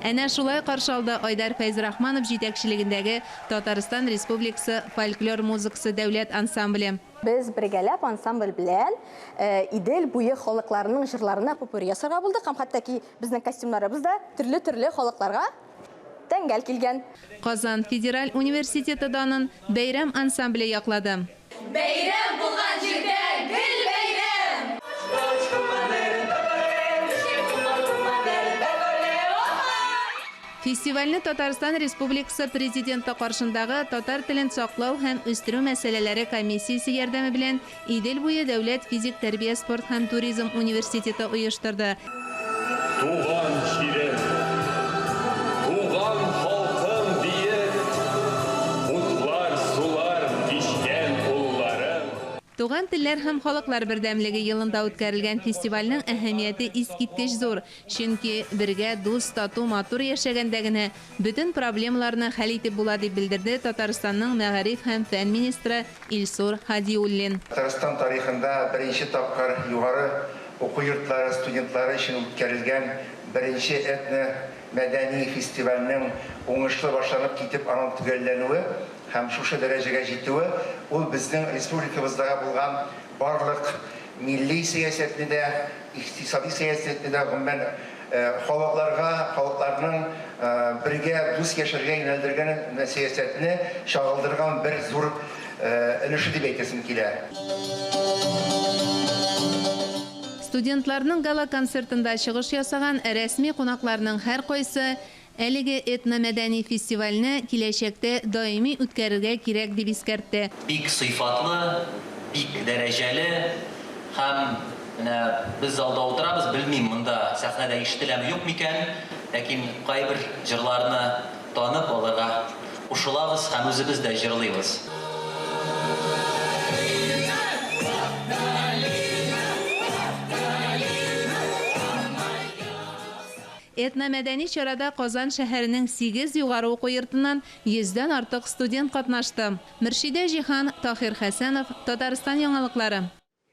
Әнә шулай каршы алды Айдар Фәйзрахманов җитәкчелегендәге Татарстан Республикасы фольклор музыкасы дәүләт ансамбле. Біз біргәләп ансамбль белән Идел буе халыкларының җырларына попури ясарга булдык. Һәм хәтта ки безнең костюмнарыбыз да төрле халыкларга тәңгәл килгән. Казан Федераль университеты данын бәйрәм ансамбле яклады. Бәйрәм булган җирдә гел бәйрәм! Фестивальне Татарстан Республикасы президенты каршындагы татар телен саклау һәм үстерү мәсьәләләре комиссиясе ярдәме белән Идел буе дәүләт физик тәрбия, спорт һәм туризм университеты оештырды. Туган җирем, туган халкым диеп, утлар, сулар кичкән улларым. Туган телләр һәм халыклар бердәмлеге елында үткәрелгән фестивальнең әһәмияте искиткеч зур. Чөнки бергә дус, тату, матур яшәгәндә генә бөтен проблемаларны хәл итеп була дип белдерде Татарстанның мәгариф һәм фән министры Илсур Хадиуллин. Татарстан тарихында беренче тапкыр югары уку йортлары студентлары өчен үткәрелгән беренче этно-мәдәни фестивальнең уңышлы башланып китеп аның төгәлләнүе һәм шушы дәрәҗәгә җитүе ул безнең республикабызда булган барлык милли сәясәтне дә, икътисади сәясәтне дә гомумән халыкларның бергә дус яшәргә юнәлдергән сәясәтне чагылдырган бер зур өлеше дип әйтәсем килә. Студентларның гала концертында чыгыш ясаган рәсми кунакларның һәр кайсы әлеге этномәдәни фестивальне киләчәктә даими үткәрергә кирәк дип искәртте. Бик сыйфатлы, бик дәрәҗәле һәм без алда утырабыз, белмим, монда сәхнәдә ишетеләме юк микән, ләкин кайбер җырларны танып алырга кушылабыз һәм үзебез дә җырлыйбыз. Этномәдәни чарада Казан шәһәренең 8 югары уку йортыннан 100дән артык студент катнашты. Мөршидә Җиһан, Таһир Хәсәнов, Татарстан яңалыклары.